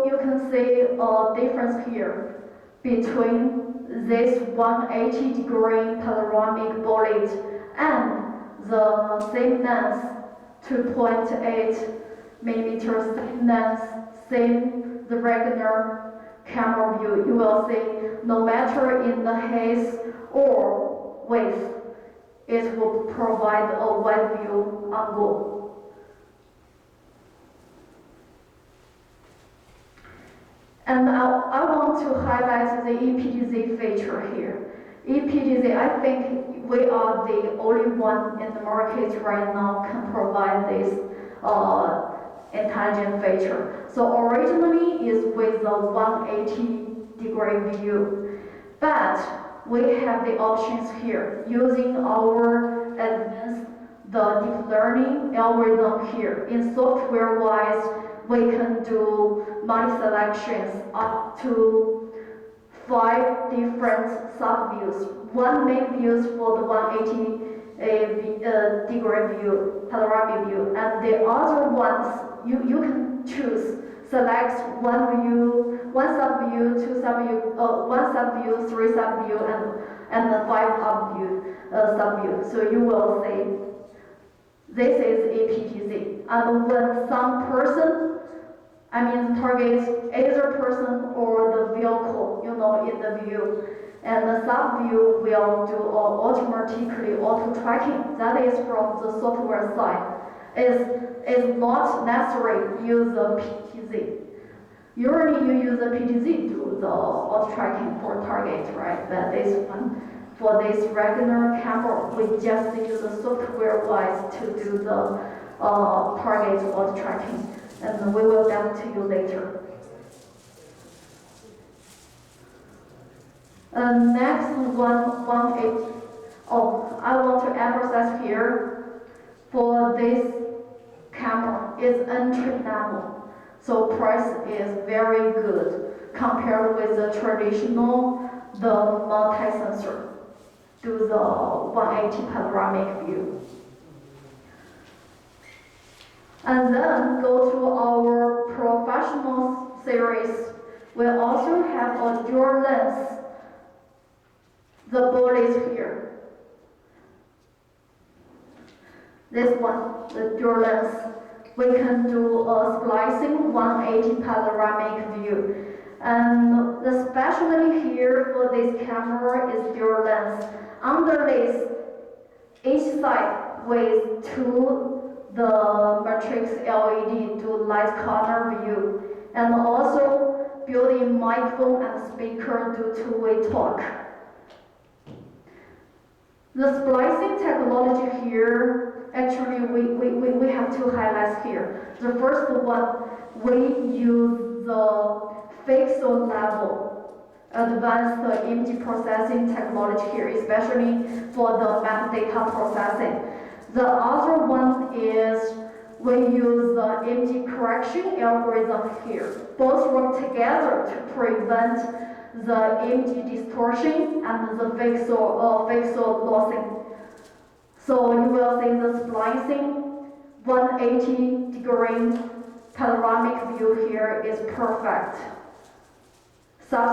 you can see a difference here between this 180-degree panoramic bullet and the same length, 2.8 millimeters same length, same the regular camera view. You will see no matter in the height or width, it will provide a wide view angle. And I want to highlight the ePTZ feature here. ePTZ, I think we are the only one in the market right now can provide this intelligent feature. So originally it's with a 180-degree view, but we have the options here using our advanced deep learning algorithm here. In software-wise, we can do multi-selections up to 5 different sub-views. One main view for the 180-degree view, panoramic view, and the other ones you can choose. Select one view, one sub-view, two sub-view, one sub-view, 3 sub-view, and 5 up-view, sub-view. So you will see this is ePTZ. And when some person, the target either person or the vehicle, in the view, and the sub-view will do automatically auto-tracking. That is from the software side. It's not necessary to use the PTZ. Usually you use the PTZ to do the auto-tracking for target, right? But this one, for this regular camera, we just use the software-wise to do the target auto-tracking. And we will get to you later. Next one is, I want to emphasize here, for this camera is entry level. So price is very good compared with the traditional, the multi-sensor, do the 180 panoramic view. And then go to our professional series. We also have a dual lens, the bullet here. This one, the dual lens. We can do a splicing 180 panoramic view. And the specialty here for this camera is dual lens. Under this, each side with 2 the matrix LED do light corner view, and also built-in microphone and speaker do two-way talk. The splicing technology here, actually we have 2 highlights here. The first one, we use the pixel level advanced image processing technology here, especially for the metadata processing. The other one is we use the image correction algorithm here. Both work together to prevent the image distortion and the pixel lossing. So you will see the splicing 180-degree panoramic view here is perfect. Sub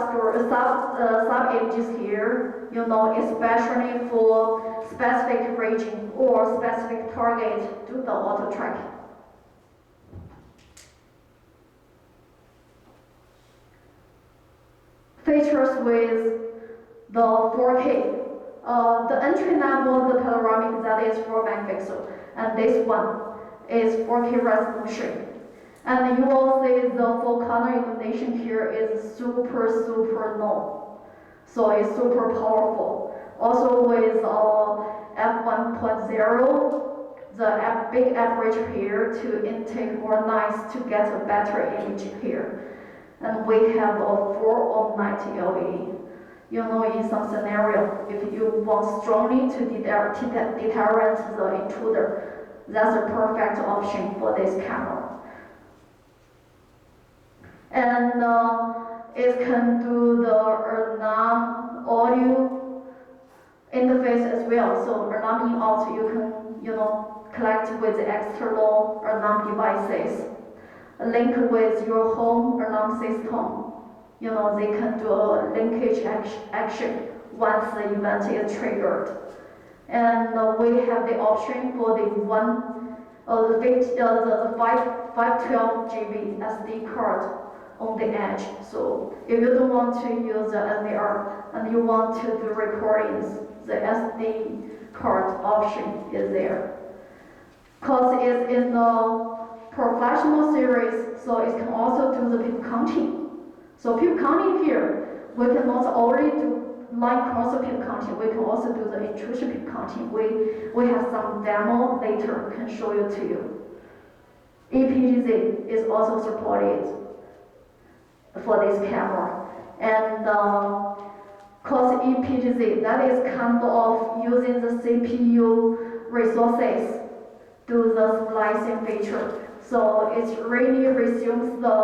images here, especially for specific region or specific target, do the auto tracking. Features with the 4K. The entry level, the panoramic, that is 4 megapixel, and this one is 4K resolution. And you will see the full color illumination here is super low. So it's super powerful. Also with f1.0, the big aperture here to intake more lights to get a better image here. And we have a 4-on-night LED. In some scenario, if you want strongly to deterrent the intruder, that's a perfect option for this camera. And it can do the alarm audio interface as well. So alarm in out, you can collect with external alarm devices. link with your home alarm system. They can do a linkage action once the event is triggered. And we have the option for the 512 GB SD card on the edge. So if you don't want to use the NVR and you want to do recordings, the SD card option is there. Because it's in the professional series, so it can also do the pip counting. So pip counting here, we can also already do line cross pip counting. We can also do the intrusion pip counting. We have some demo later, can show you to you. EPGZ is also supported for this camera. And cause EPGZ, that is kind of using the CPU resources to the splicing feature. So it really consumes the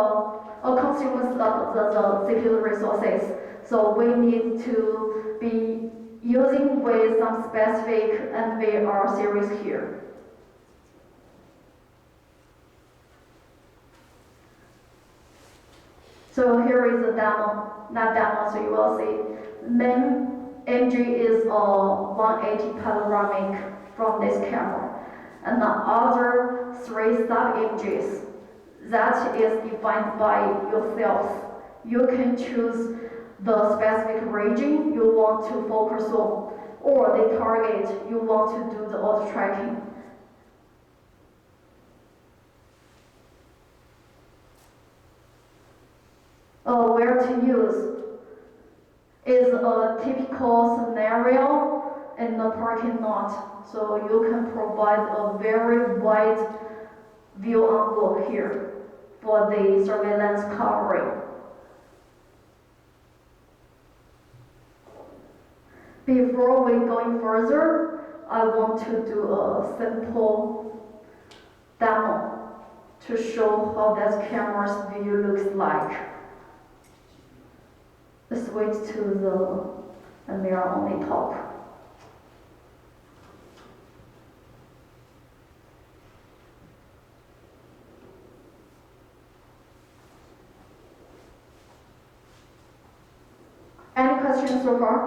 CPU resources. So we need to be using with some specific NVR series here. So here is the demo, that demo, so you will see main image is 180 panoramic from this camera. And the other 3 sub-images, that is defined by yourself. You can choose the specific region you want to focus on, or the target you want to do the auto tracking. Where to use is a typical scenario in the parking lot. So you can provide a very wide view angle here for the surveillance covering. Before we going further, I want to do a simple demo to show how that camera's view looks like. Let's switch to the mirror on the top. Any questions so far?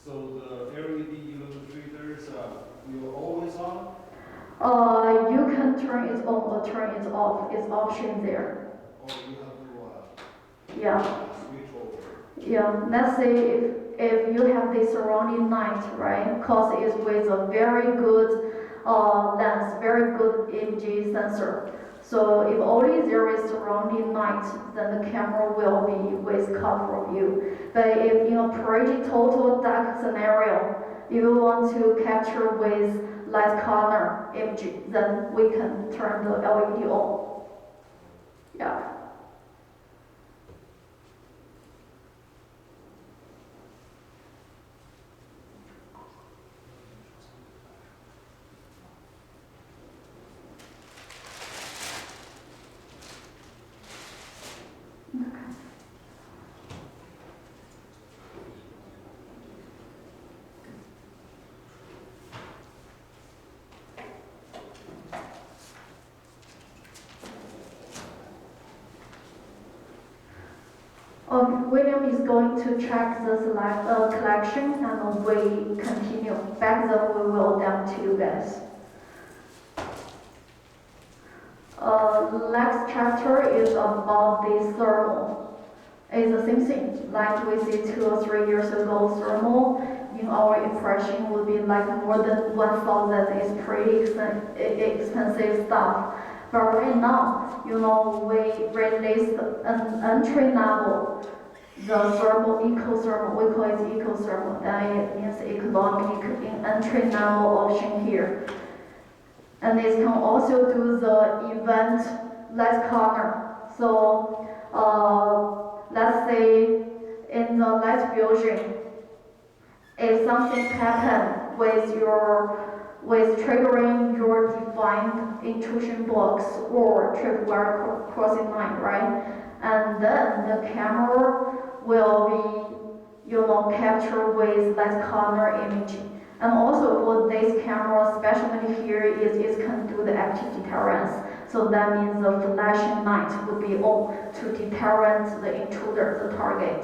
So the LED illuminators will always on? You can turn it on or turn it off. It's option there. Or you have to Yeah. switch over? Yeah. Let's say if you have the surrounding light, right? Because it's with a very good lens, very good image sensor. So if only there is surrounding light, then the camera will be with cover view. But if in a pretty total dark scenario, if you want to capture with light color image, then we can turn the LED on. Yeah. William is going to check the collection and we continue. Back then we will demo to you guys. Next chapter is about the thermal. It's the same thing, like we see 2 or 3 years ago, thermal in our impression would be like more than 1,000. It's pretty expensive stuff. But right now, we released an entry level, the thermal, ecothermal, we call it ecothermal. That it means economic entry level option here. And it can also do the event light color. So let's say in the light fusion, if something happens with triggering your defined intrusion box or tripwire crossing line, right? And then the camera will be, capture with light color imaging. And also for this camera, especially here, it can do the active deterrence. So that means the flashing light would be on to deter the intruder, the target.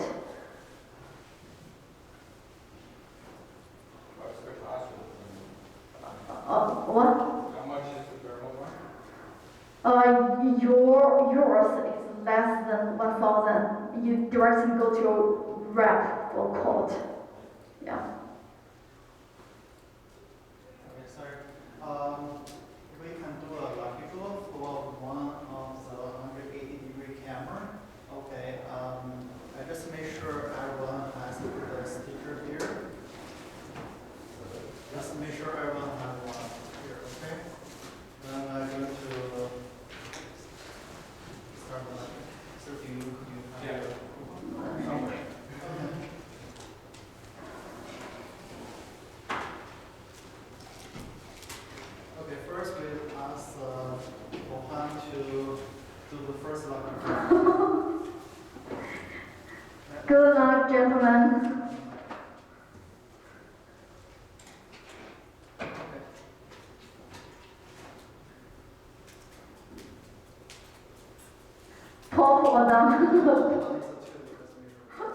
What's the cost of What? How much is the thermal one? Yours is less than 1,000. You directly go to your rep for quote. Yeah. Okay, sorry. We can do a lucky draw for one of the 180-degree camera. Okay. I just make sure everyone has the sticker here. Just make sure everyone has one here. Okay. Then I'm going to start the lucky. So you have your Okay, first we ask Mohan to do the first lucky draw. Good luck, gentlemen. Okay. Top or down? It's a two, just make sure.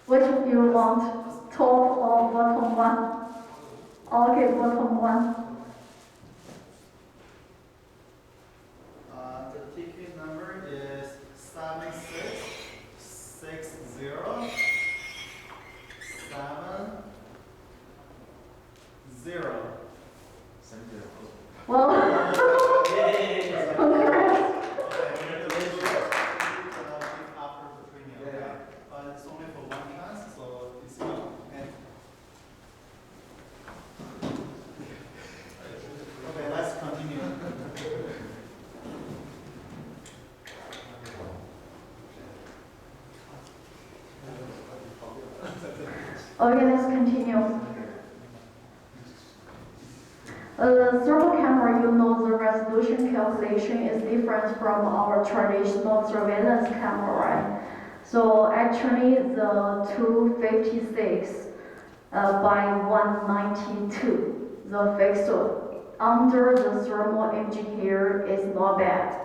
Which you want? Top or bottom one? Okay, bottom one. The ticket number is 7660 70. Well, congrats. After the premium, okay? But it's only for one chance, so it's not, okay? Okay, let's continue. Okay, let's continue. The thermal camera, you know, the resolution calculation is different from our traditional surveillance camera, right? So actually, the 256 by 192, the pixel under the thermal imaging here is not bad.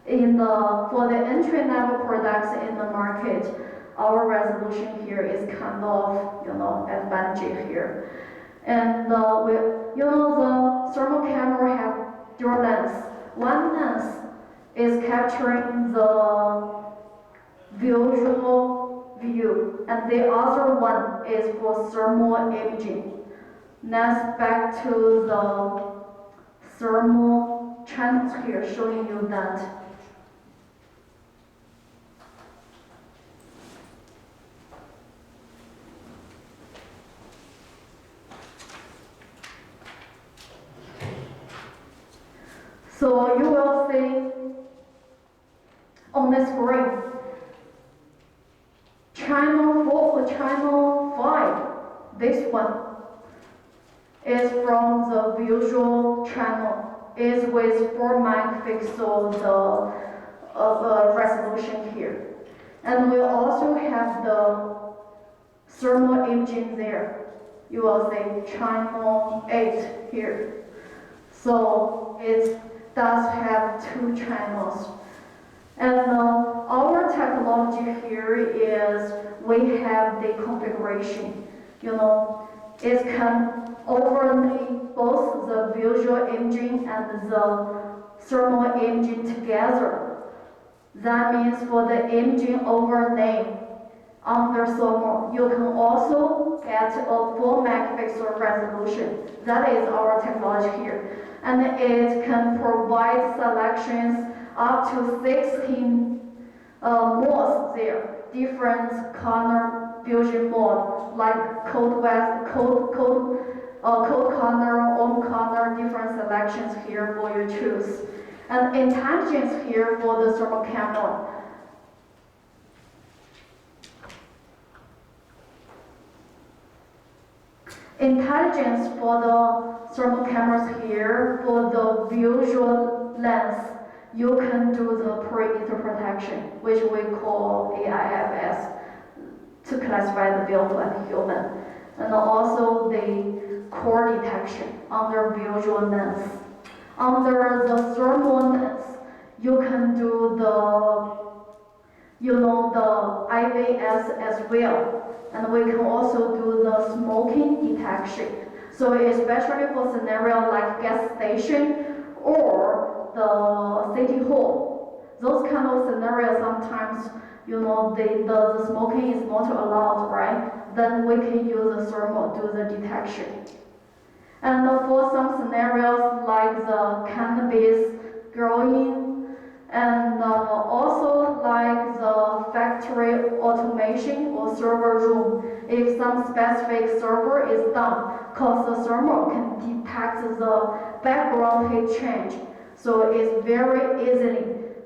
For the entry level products in the market, our resolution here is kind of, advantage here. And the thermal camera have dual lens. One lens is capturing the visual view, and the other one is for thermal imaging. Next, back to the thermal channels here, showing you that. So you will see on the screen, channel 4, channel 5, this one is from the visual channel, is with 4 megapixel the resolution here. And we also have the thermal imaging there. You will see channel 8 here. So it does have 2 channels. And our technology here is we have the configuration. It can overlay both the visual imaging and the thermal imaging together. That means for the imaging overlay under thermal, you can also get a 4 megapixel resolution. That is our technology here. And it can provide selections up to 16 modes there, different color fusion mode, like cold color, on color, different selections here for you choose. And intelligence here for the thermal camera. Intelligence for the thermal cameras here, for the visual lens, you can do the perimeter protection, which we call AIFS, to classify the vehicle and human. And also the core detection under visual lens. Under the thermalness, you can do the IVS as well. And we can also do the smoking detection. So especially for scenario like gas station or the city hall, those kind of scenarios sometimes, the smoking is not allowed, right? Then we can use the thermal do the detection. And for some scenarios like the cannabis growing, and also like the factory automation or server room, if some specific server is done, because the thermal can detect the background heat change, so it's very easily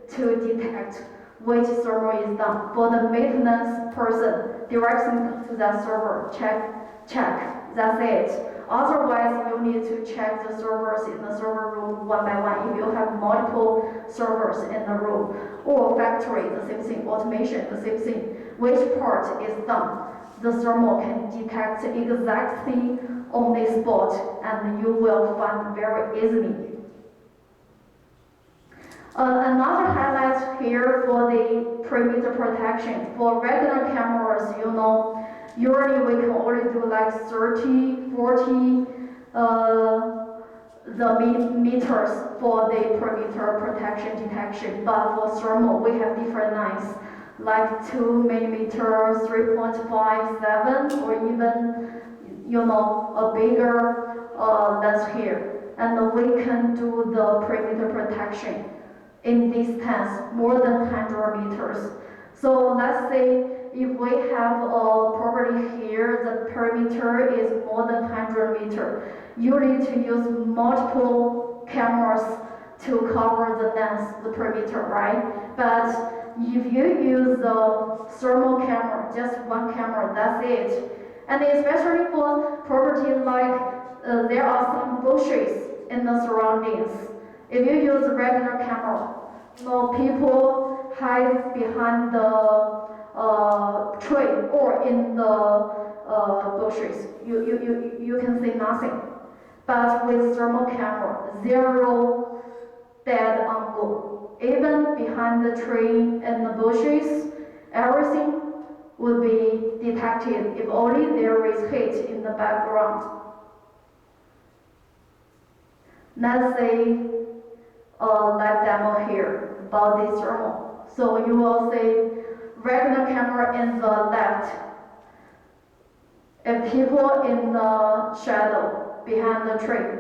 to detect which server is done. For the maintenance person, directly to that server, check, that's it. Otherwise, you need to check the servers in the server room one by one if you have multiple servers in the room. Or factory, the same thing. Automation, the same thing. Which part is done? The thermal can detect exactly on this spot, and you will find very easily. Another highlight here for the perimeter protection. For regular cameras, usually we can only do like 30, 40 the meters for the perimeter protection detection. But for thermal, we have different lines, like 2 millimeters, 3.57, or even a bigger lens here. And we can do the perimeter protection in distance more than 100 meters. So let's say if we have a property here, the perimeter is more than 100 meters. You need to use multiple cameras to cover the lens, the perimeter, right? But if you use the thermal camera, just one camera, that's it. And especially for property like there are some bushes in the surroundings. If you use a regular camera, people hide behind the tree or in the bushes. You can see nothing. But with thermal camera, zero dead angle. Even behind the tree and the bushes, everything would be detected if only there is heat in the background. Let's say live demo here about this thermal. So you will see regular camera in the left, and people in the shadow behind the tree.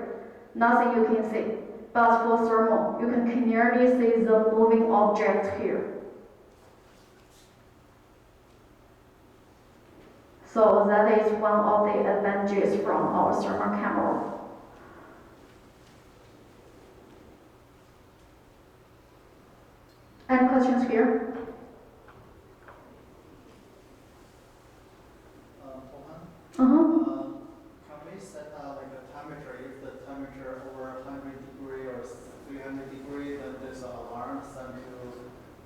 Nothing you can see. But for thermal, you can clearly see the moving object here. So that is one of the advantages from our thermal camera. Any questions here? Can we set like a temperature? If the temperature over 100 degree or 300 degree, then there's an alarm sent to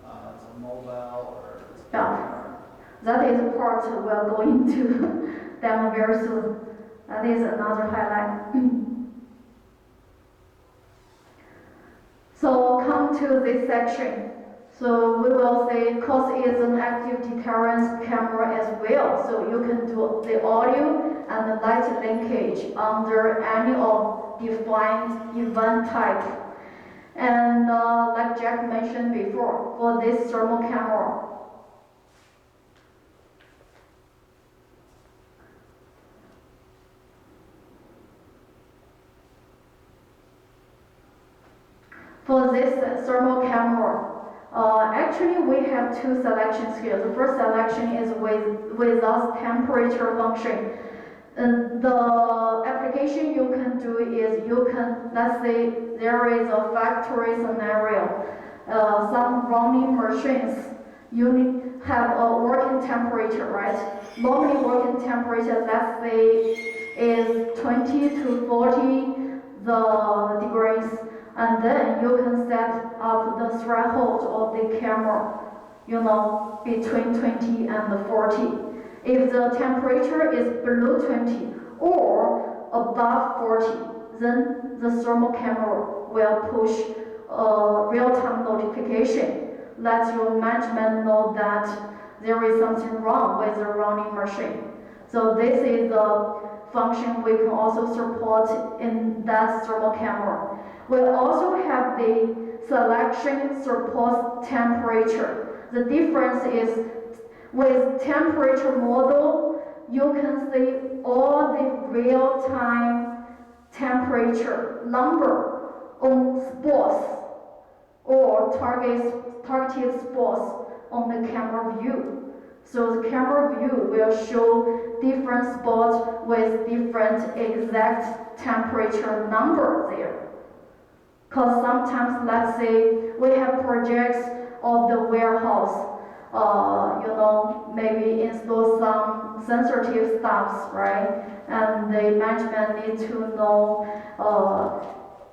the mobile or the camera. That is a part we're going to demo very soon. That is another highlight. So come to this section. So we will say COS is an active deterrence camera as well. So you can do the audio and the light linkage under any of defined event type. And like Jack mentioned before, for this thermal camera, actually we have two selections here. The first selection is without temperature function. And the application you can do is let's say there is a factory scenario, some running machines, you need have a working temperature, right? Normally working temperature, let's say, is 20 to 40 degrees. And then you can set up the threshold of the camera, between 20 and 40. If the temperature is below 20 or above 40, then the thermal camera will push a real-time notification, let your management know that there is something wrong with the running machine. So this is the function we can also support in that thermal camera. We also have the selection supports temperature. The difference is with temperature model, you can see all the real-time temperature number on spots or targeted spots on the camera view. So the camera view will show different spots with different exact temperature number there. Because sometimes, let's say, we have projects of the warehouse, maybe install some sensitive stuffs, right? And the management need to know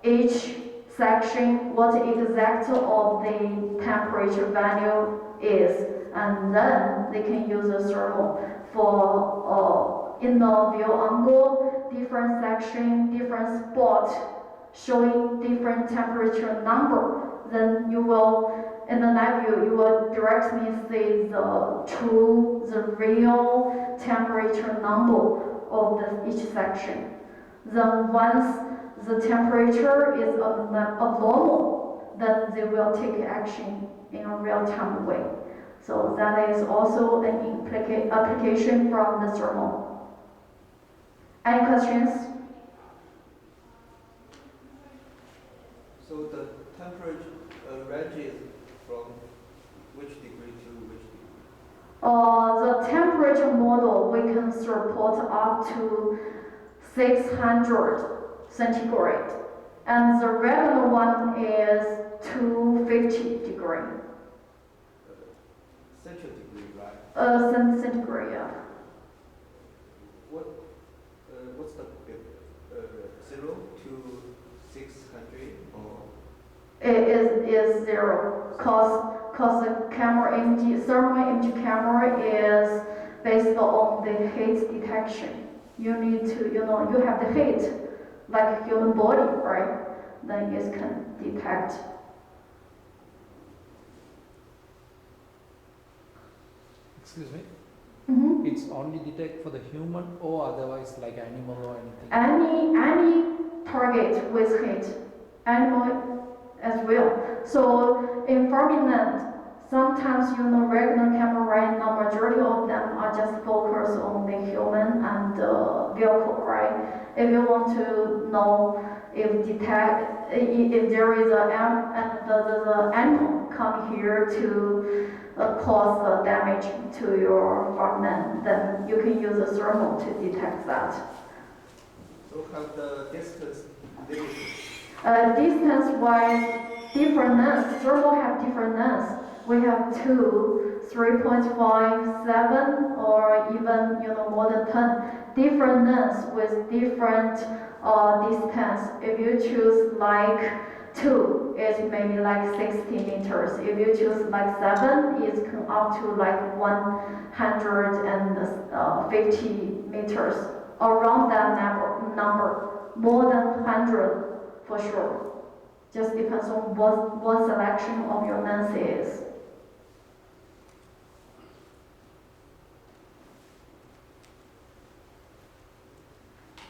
each section what exact of the temperature value is, and then they can use the thermal for in the view angle, different section, different spot showing different temperature number. Then you will, in the night view, you will directly see the real temperature number of each section. Then once the temperature is abnormal, then they will take action in a real-time way. So that is also an application from the thermal. Any questions? So the temperature ranges from which degree to which degree? The temperature model, we can support up to 600 centigrade. And the regular one is 250 degree. Central degree, right? Centigrade, yeah. What's the 0 to 600 or? It is 0, cause the camera image, thermal image camera is based on the heat detection. You need to, you have the heat, like human body, right? Then it can detect. Excuse me? Mm-hmm. It's only detect for the human or otherwise like animal or anything? Any target with heat, animal as well. So in farming land, sometimes regular camera right now, majority of them are just focused on the human and vehicle, right? If you want to know if there is the animal come here to cause damage to your farmland, then you can use a thermal to detect that. So have the distance limit? Distance-wise, different lengths. Thermal have different lengths. We have 2, 3.5, 7, or even more than 10 different lengths with different distance. If you choose like 2, it's maybe like 60 meters. If you choose like 7, it's up to like 150 meters. Around that number, more than 100 for sure. Just depends on what selection of your lens is.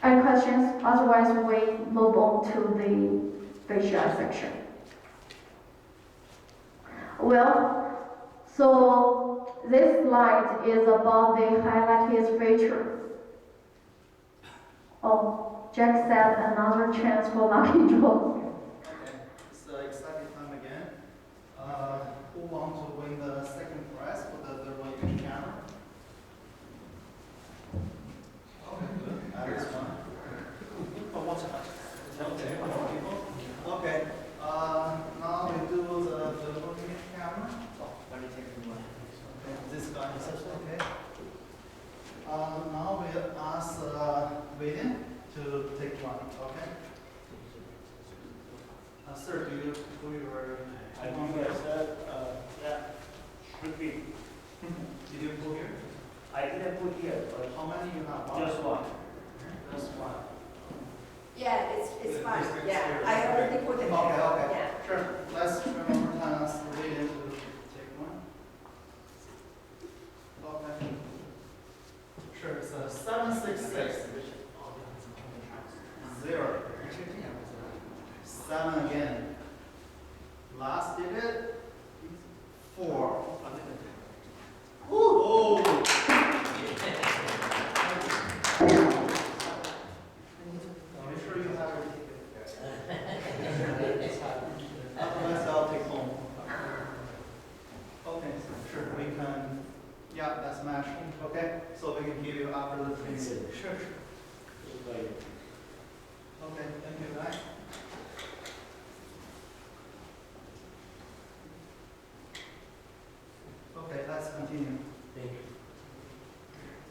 Any questions? Otherwise, we move on to the visual section. Well, so this slide is about the highlighted feature. Oh, Jack said another chance for lucky draw. Okay, it's exciting time again. Who want to win the second prize for the thermal image camera? This one. Oh, what's that? Okay. Now we do the thermal image camera. Let me take the one. Okay, this guy is okay. Now we ask William to take one. Okay. Sir, do you were? I think I said, yeah, should be. Did you did it. 4. Ooh. Make sure you have your ticket. Otherwise, I'll take home. Okay, sure, we can, yeah, that's matching, okay? So we can give you after the thing. Sure. Okay, thank you, guys. Okay, let's continue.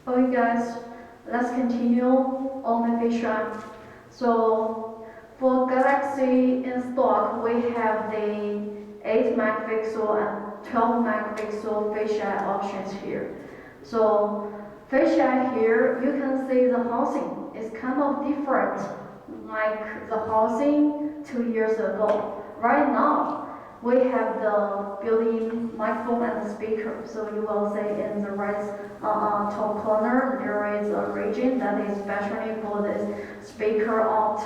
Okay guys, let's continue on the fisheye. So for Galaxy in stock, we have the 8 megapixel and 12 megapixel fisheye options here. So fisheye here, you can see the housing is kind of different, like the housing 2 years ago. Right now, we have the built-in microphone and speaker. So you will see in the right top corner, there is a region that is specially for the speaker out.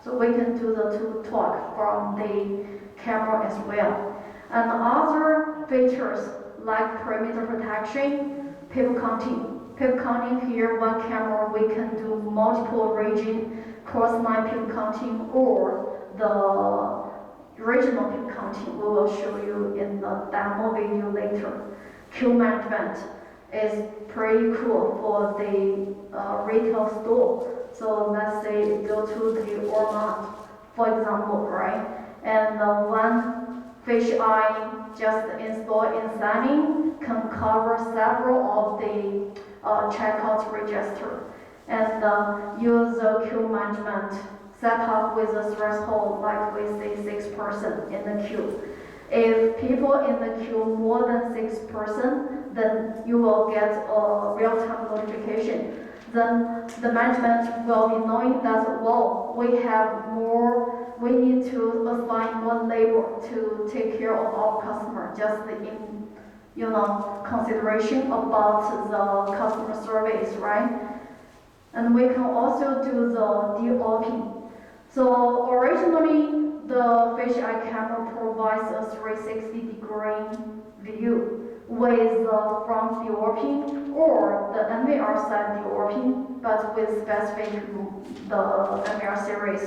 So we can do the talk from the camera as well. And other features like perimeter protection, people counting. People counting here, one camera, we can do multiple region, cross-line people counting, or the regional people counting. We will show you in the demo video later. Queue management is pretty cool for the retail store. So let's say go to the Ormond, for example, right? And one fisheye just installed in Signing can cover several of the checkout register. And use the queue management set up with a threshold like we say 6 person in the queue. If people in the queue more than 6 person, then you will get a real-time notification. Then the management will be knowing that, well, we need to assign more labor to take care of our customer, just in, consideration about the customer service, right? And we can also do the DOP. So originally, the fisheye camera provides a 360-degree view with the front DOP or the NVR side DOP, but with specific the NVR series.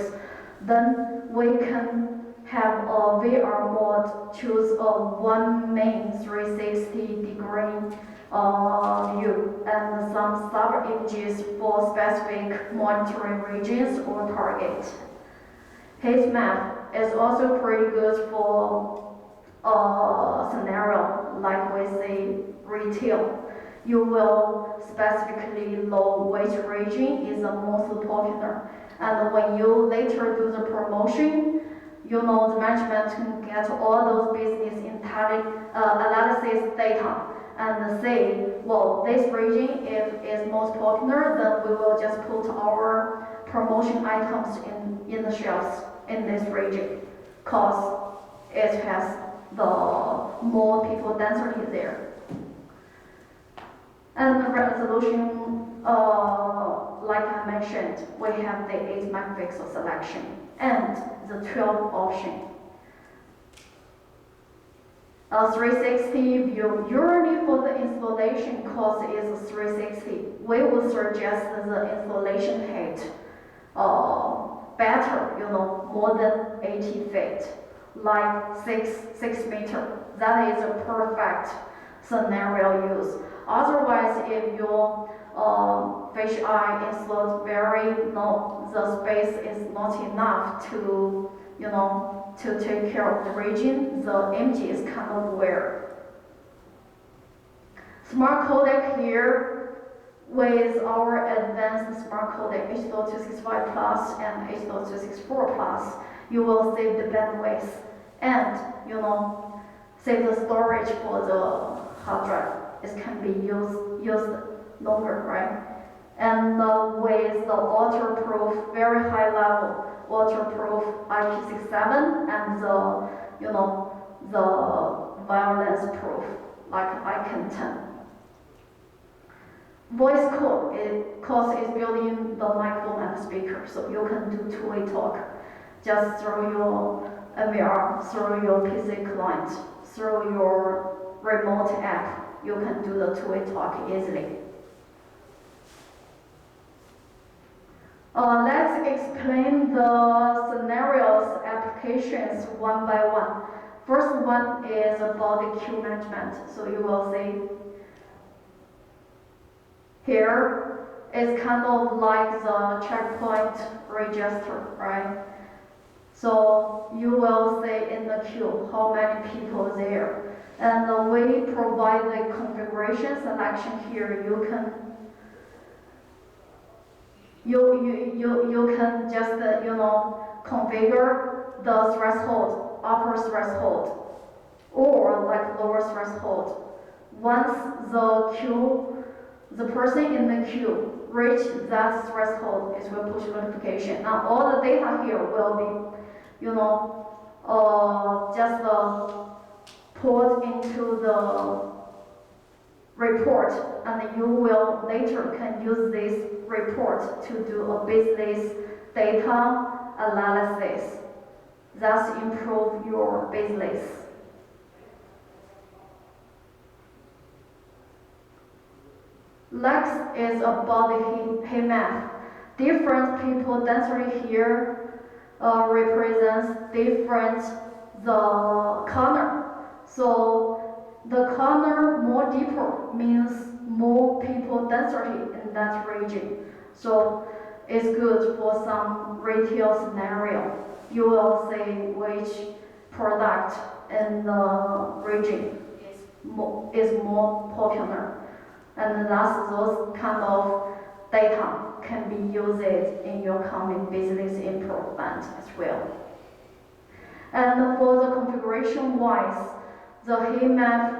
Then we can have a VR mode, choose a one main 360-degree view and some sub-images for specific monitoring regions or target. Heat map is also pretty good for a scenario like we say retail. You will specifically low weight region is the most popular. And when you later do the promotion, the management can get all those business analysis data and say, well, this region if is most popular, then we will just put our promotion items in the shelves in this region, because it has the more people density there. And the resolution, like I mentioned, we have the 8 megapixel selection and the 12 option. A 360 view, usually for the installation cost is 360. We would suggest the installation height better, more than 80 feet, like 6 meter. That is a perfect scenario use. Otherwise, if your fisheye installed very low, the space is not enough to, to take care of the region, the image is kind of weird. Smart codec here, with our advanced smart codec H.265 Plus and H.264 Plus, you will save the bandwidth and, save the storage for the hard drive. It can be used longer, right? And with the waterproof, very high level waterproof IP67 and the violence proof like ICANN10. Voice call is built in the microphone and speaker, so you can do two-way talk. Just throw your NVR through your PC client, through your remote app. You can do the two-way talk easily. Let's explain the scenarios applications one by one. First one is about the queue management. So you will see here is kind of like the checkpoint register, right? So you will see in the queue how many people there. And we provide the configuration selection here. You can just configure the threshold, upper threshold, or like lower threshold. Once the person in the queue reach that threshold, it will push notification. Now all the data here will be, just put into the report, and you will later can use this report to do a business data analysis. Thus improve your business. Next is about the heat map. Different people density here represents different the corner. So the corner more deeper means more people density in that region. So it's good for some retail scenario. You will see which product in the region is more popular. And thus those kind of data can be used in your coming business improvement as well. And for the configuration wise, the heat map,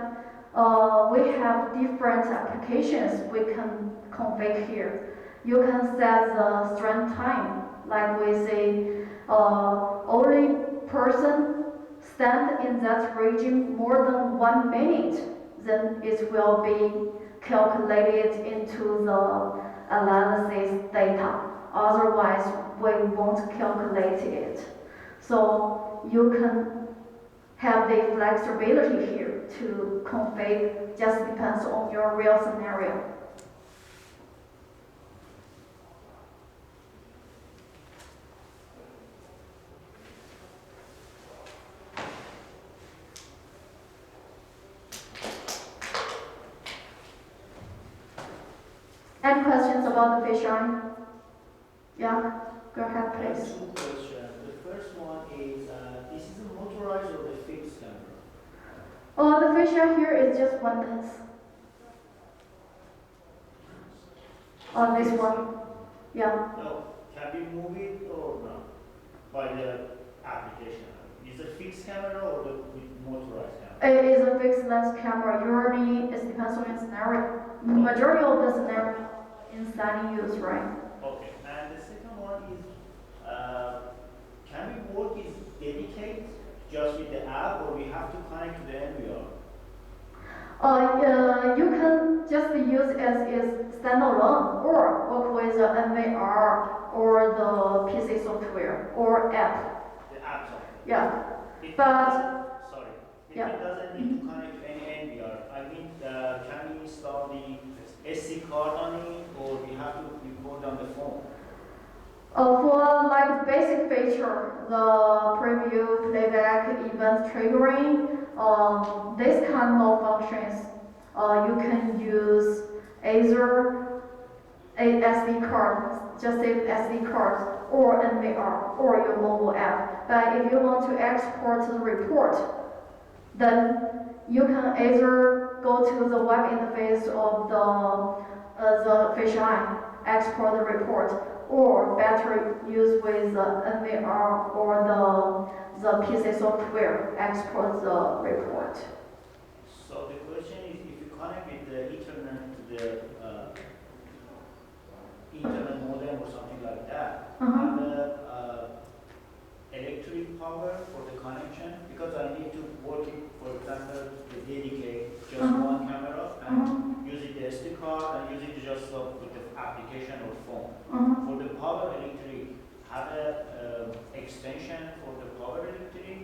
we have different applications we can configure here. You can set the strength time, like we say, only person stand in that region more than 1 minute, then it will be calculated into the analysis data. Otherwise, we won't calculate it. So you can have the flexibility here to configure, just depends on your real scenario. Any questions about the fisheye? Yeah, go ahead, I have please. two questions. The first one is, this is a motorized or the fixed camera? The fisheye here is just one lens. On this one, yeah. No, can we move it or not by the application? Is it fixed camera or the motorized camera? It is a fixed lens camera. Usually, it depends on your scenario. Majority of the scenario in study use, right? Okay, and the second one is, can we work is dedicated just with the app or we have to connect to the NVR? You can just use as is standalone or work with the NVR or the PC software or app. The app software? Yeah. If But- sorry, if Yeah. it doesn't need to connect to any NVR, I mean, can we install the SD card on it or we have to record on the phone? For like basic feature, the preview, playback, event triggering, this kind of functions, you can use either a SD card, just a SD card, or NVR, or your mobile app. But if you want to export the report, then you can either go to the web interface of the fisheye, export the report, or better use with the NVR or the PC software, export the report. So the question is, if you connect with the Ethernet to the Ethernet modem or something like that, have electric power for the connection? Because I need to work it, for example, to dedicate just one camera and use it the SD card and use it just with the application or phone. For the power electric, have a extension for the power electric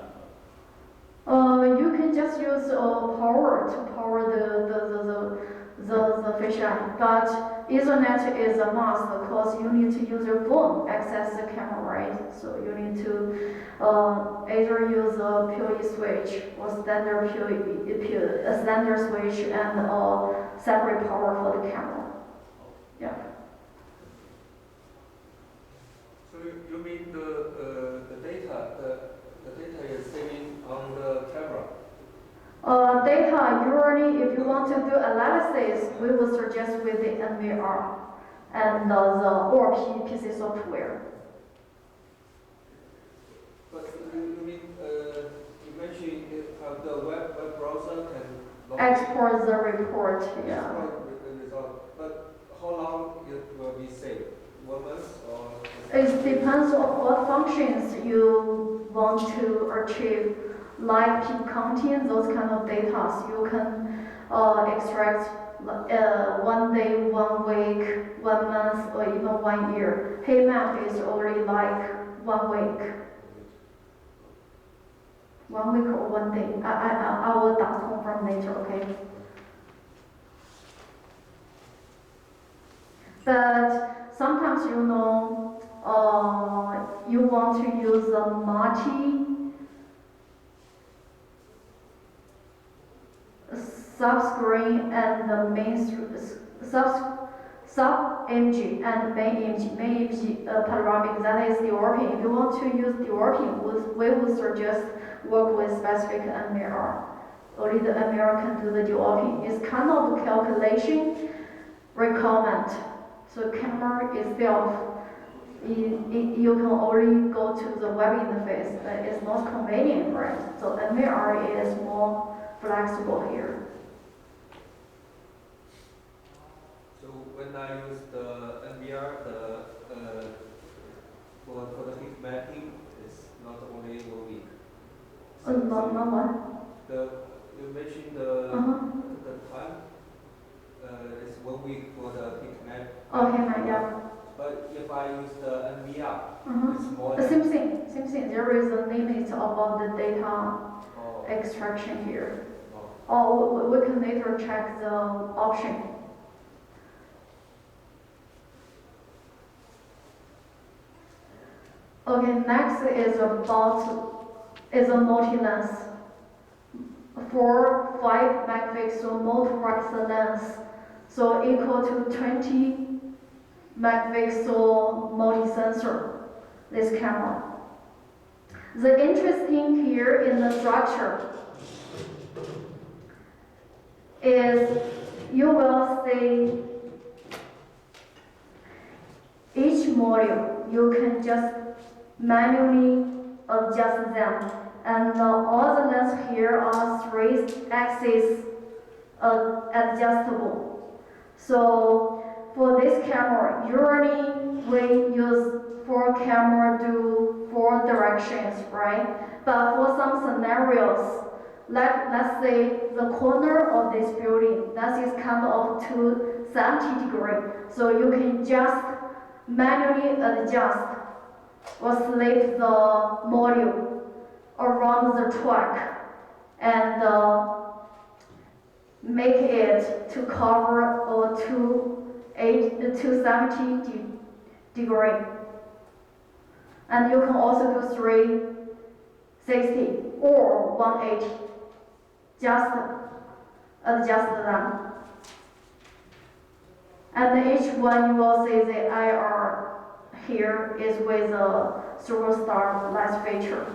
example? You can just use power to power the fish eye, but Ethernet is a must because you need to use your phone access the camera, right? So you need to either use a PoE switch or standard a standard switch and separate power for the camera. Yeah. So you mean the data is saving on the camera? Data, usually if you want to do analysis, we would suggest with the NVR and the ORP PC software. But you mean you mentioned the web browser can Export the report, yeah. export the result. But how long it will be saved? 1 month or? It depends on what functions you want to achieve, like peak counting, those kind of data. You can extract 1 day, 1 week, 1 month, or even 1 year. Heymap is already like 1 week. 1 week or 1 day. I will confirm later, okay? But sometimes you know, you want to use a multi sub-screen and the main sub-image and main image panoramic, that is DORPing. If you want to use DORPing, we would suggest work with specific NVR. Only the NVR can do the DORPing. It's kind of a calculation requirement. So camera itself, you can only go to the web interface. It's not convenient, right? So NVR is more flexible here. So when I use the NVR, for the heat mapping, it's not only 1 week. Not what? You mentioned the time. It's 1 week for the heat map. Okay, yeah. But if I use the NVR, it's more The than. same thing. There is a limit about the data Oh, extraction here. oh. Or we can later check the option. Okay, next is a multi-lens. For 5 megapixel motorized lens, so equal to 20 megapixel multi-sensor, this camera. The interesting here in the structure is you will see each module, you can just manually adjust them. And all the lens here are 3-axis adjustable. So for this camera, usually we use 4 camera do 4 directions, right? But for some scenarios, let's say the corner of this building, that is kind of to 70 degrees. So you can just manually adjust or slip the module around the track and make it to cover or to 70 degree. And you can also do 360 or 180. Just adjust them. And each one you will see the IR here is with a Superstar lens feature.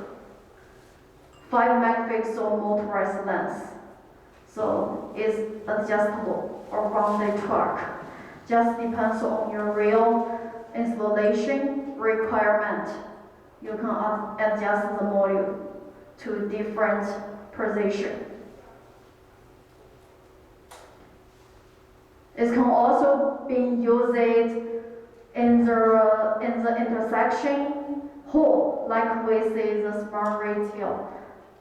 5 megapixel motorized lens. So it's adjustable around the truck. Just depends on your real installation requirement. You can adjust the module to different position. It can also be used in the intersection hole, like we see the smart retail.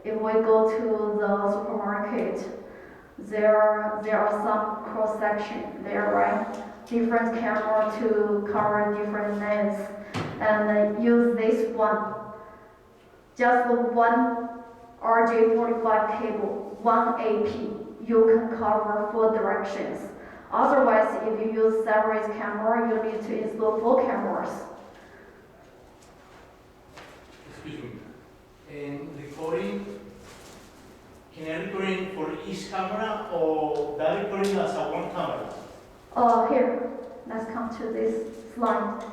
If we go to the supermarket, there are some cross section there, right? Different camera to cover different lanes, and use this one just one RJ45 cable, one AP, you can cover 4 directions. Otherwise, if you use separate camera, you need to install 4 cameras. Excuse me. In recording, can I recording for each camera or that recording as a one camera? Here, let's come to this slide.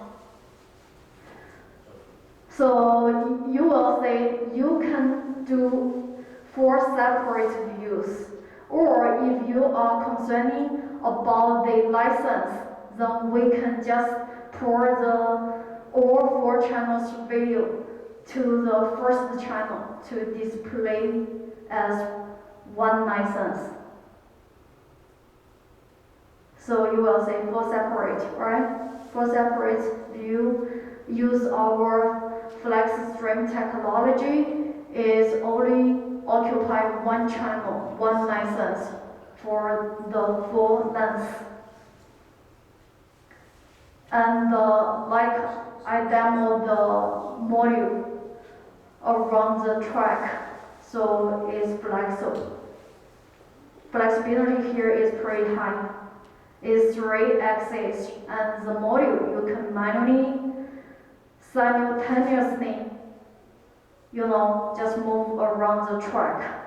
So you will say you can do 4 separate views. Or if you are concerning about the license, then we can just pour all 4 channels video to the first channel to display as one license. So you will say 4 separate, right? 4 separate view. Use our FlexStream technology is only occupy 1 channel, 1 license for the full length. And like I demoed the module around the track, so it's flexible. Flexibility here is pretty high. It's 3 axes, and the module you can manually, simultaneously, just move around the track.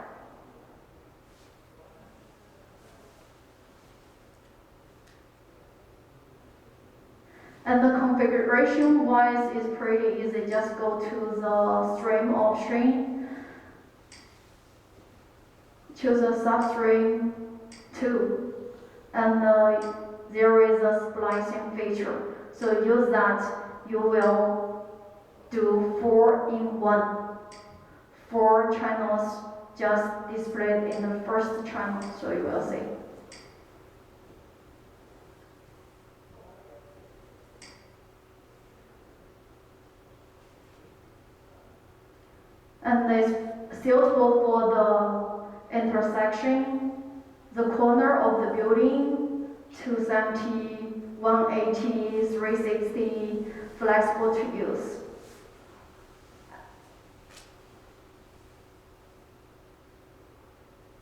And the configuration wise is pretty easy. Just go to the stream option, choose a substream 2, and there is a splicing feature. So use that, you will do 4 in 1. 4 channels just displayed in the first channel, so you will see. And it's suitable for the intersection, the corner of the building, 270, 180, 360, flexible to use.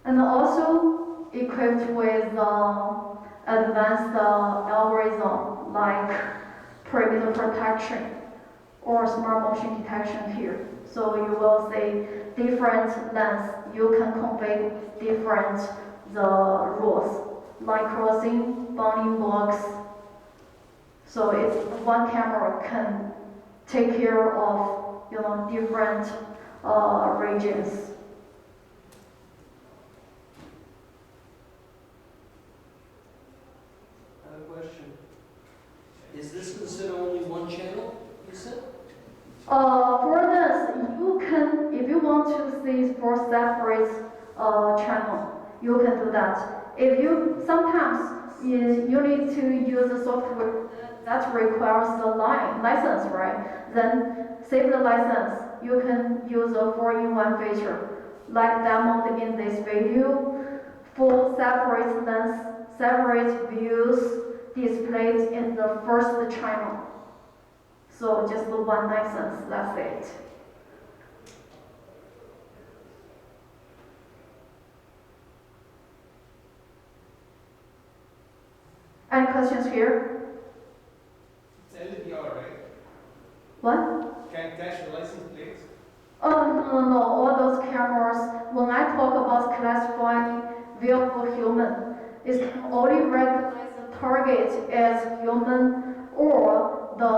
And also equipped with advanced algorithm like perimeter protection or smart motion detection here. So you will see different lengths. You can configure different the rules like crossing, bounding blocks. So if one camera can take care of different regions. I have a question. Is this considered only 1 channel, you said? For this, you can, if you want to see 4 separate channel, you can do that. If you sometimes you need to use a software that requires the license, right? Then save the license. You can use a 4-in-1 feature, like demoed in this video. 4 separate lengths, separate views displayed in the first channel. So just the 1 license, that's it. Any questions here? It's LDR, right? What? Can't dash the license plates? Oh, no, all those cameras, when I talk about classifying vehicle human, it can only recognize the target as human or the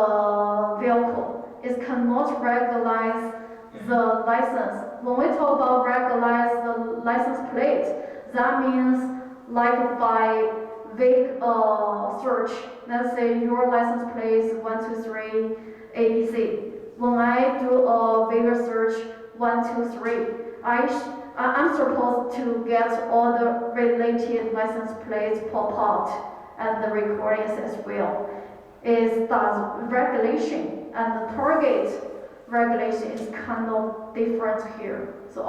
vehicle. It cannot recognize the license. When we talk about recognize the license plate, that means like by search, let's say your license plate is 123 ABC. When I do a Vega search 123, I'm supposed to get all the related license plates pop out and the recordings as well. Is that regulation and the target regulation is kind of different here. So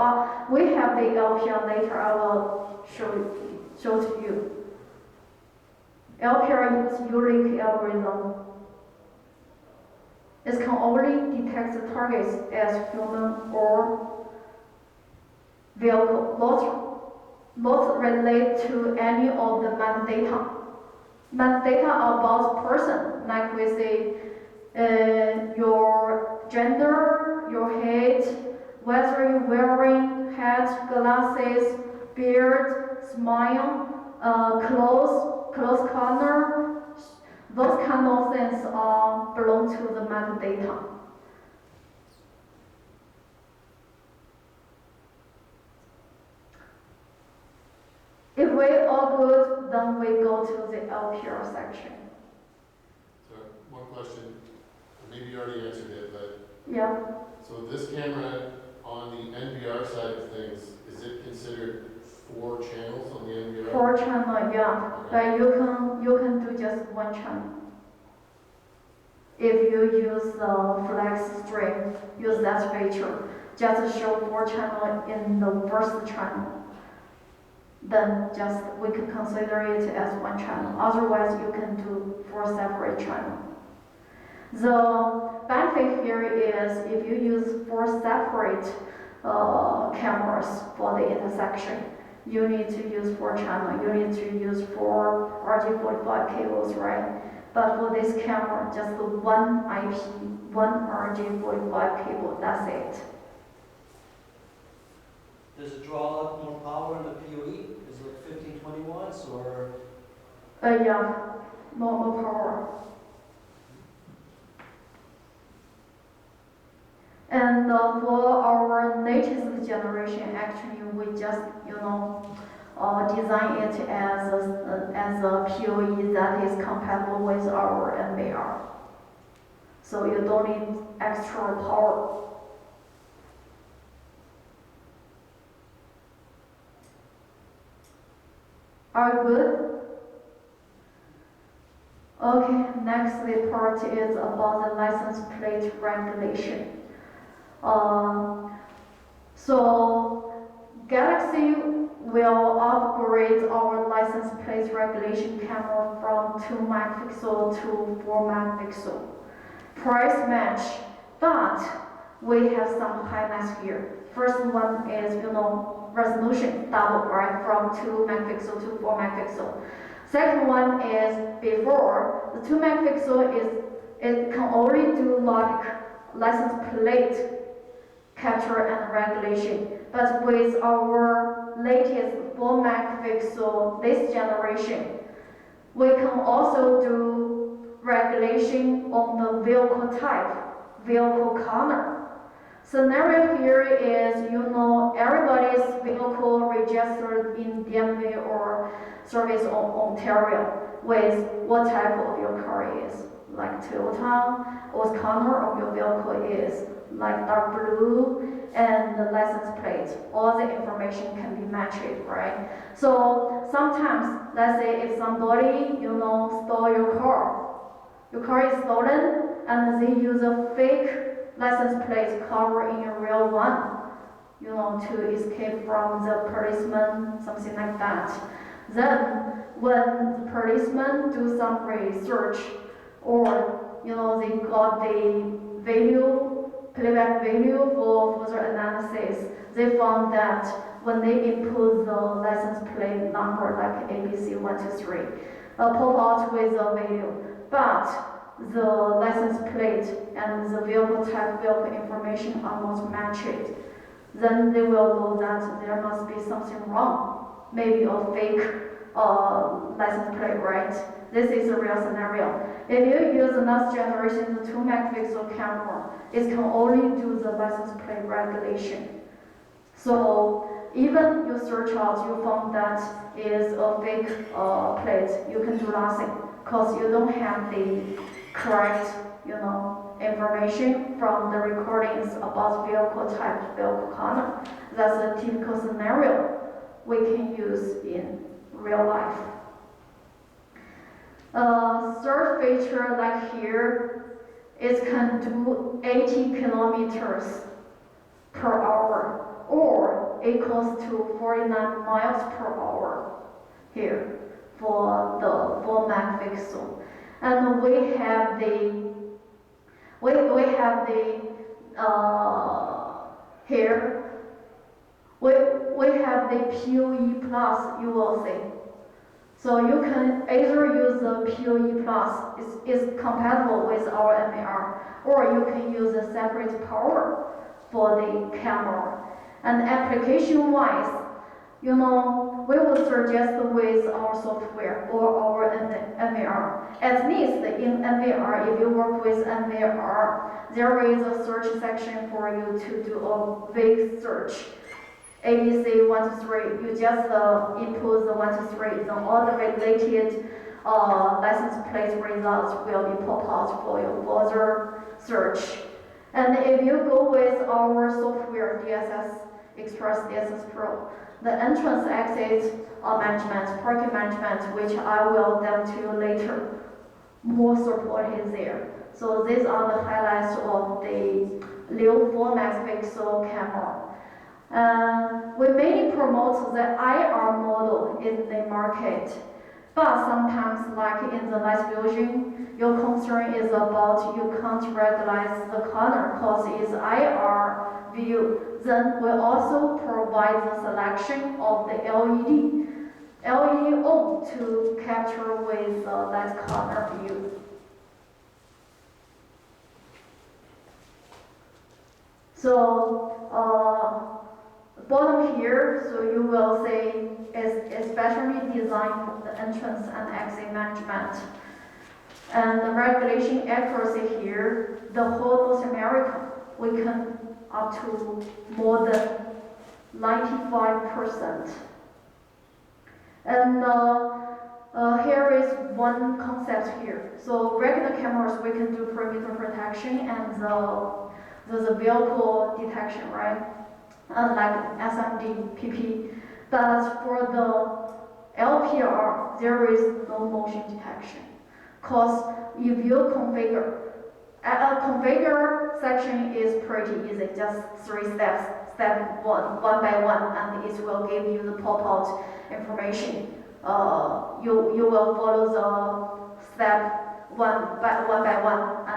we have the LPR later. I will show to you. LPR uses unique algorithm. It can only detect the targets as human or vehicle, not relate to any of the metadata. Metadata about person, like we say, your gender, your height, whether you're wearing hat, glasses, beard, smile, clothes color, those kind of things belong to the metadata. If we all good, then we go to the LPR section. So, one question, maybe you already answered it, but, Yeah. so this camera on the NVR side of things, is it considered 4 channels on the NVR? 4 channel, yeah, but you can do just 1 channel. If you use flex stream, use that feature, just show 4 channel in the first channel. Then just we can consider it as 1 channel. Otherwise, you can do 4 separate channels. The benefit here is if you use 4 separate cameras for the intersection, you need to use 4 channels. You need to use 4 RJ45 cables, right? But for this camera, just one IP, one RJ45 cable. That's it. Does it draw a lot more power in the PoE? Is it 15, 20 watts or? Yeah, more power. And for our latest generation, actually, we just, design it as a PoE that is compatible with our NVR. So you don't need extra power. Are you good? Okay, next the part is about the license plate regulation. So Galaxy will upgrade our license plate regulation camera from 2 megapixel to 4 megapixel. Price match, but we have some highlights here. First one is, resolution double, right, from 2 megapixel to 4 megapixel. Second one is before the 2 megapixel it can only do like license plate capture and regulation. But with our latest 4 megapixel this generation, we can also do regulation on the vehicle type, vehicle color. Scenario here is, everybody's vehicle registered in DMV or Service of Ontario with what type of your car is. Like Toyota, what color of your vehicle is, like dark blue, and the license plate. All the information can be matched, right? So sometimes, let's say if somebody, stole your car is stolen, and they use a fake license plate cover in a real one, to escape from the policeman, something like that. Then, when the policeman do some research, or, they got the playback value for further analysis, they found that when they input the license plate number, like ABC123, pop out with a value, but the license plate and the vehicle type, vehicle information are not matched, then they will know that there must be something wrong, maybe a fake license plate, right? This is a real scenario. If you use the next generation, the 2 megapixel camera, it can only do the license plate regulation. So even you search out, you found that is a fake plate, you can do nothing, because you don't have the correct, information from the recordings about vehicle type, vehicle color. That's a typical scenario we can use in real life. Third feature, like here, it can do 80 kilometers per hour, or equals to 49 miles per hour here for the 4 megapixel. And we have the We have the here. We have the PoE plus, you will see. So you can either use the PoE plus, is compatible with our MAR, or you can use a separate power for the camera. And application-wise, we will suggest with our software or our MAR. At least in MAR, if you work with MAR, there is a search section for you to do a big search. ABC 1 to 3, you just input the 1 to 3, then all the related license plate results will be pop out for your further search. And if you go with our software, DSS Express DSS Pro, the entrance exit management, parking management, which I will demo to you later, more support is there. So these are the highlights of the Leo 4 megapixel camera. We mainly promote the IR model in the market, but sometimes, like in the night vision, your concern is about you can't regularize the color because it's IR view. Then we also provide the selection of the LED on to capture with that color view. So bottom here, so you will see is especially designed for the entrance and exit management. And the regulation accuracy here, the whole North America, we can up to more than 95%. And here is one concept here. So regular cameras, we can do perimeter protection and the vehicle detection, right? Like SMD, PP. But for the LPR, there is no motion detection. Because if you configure, a configure section is pretty easy, just 3 steps. Step one by one, and it will give you the pop-out information. You will follow the step one by one,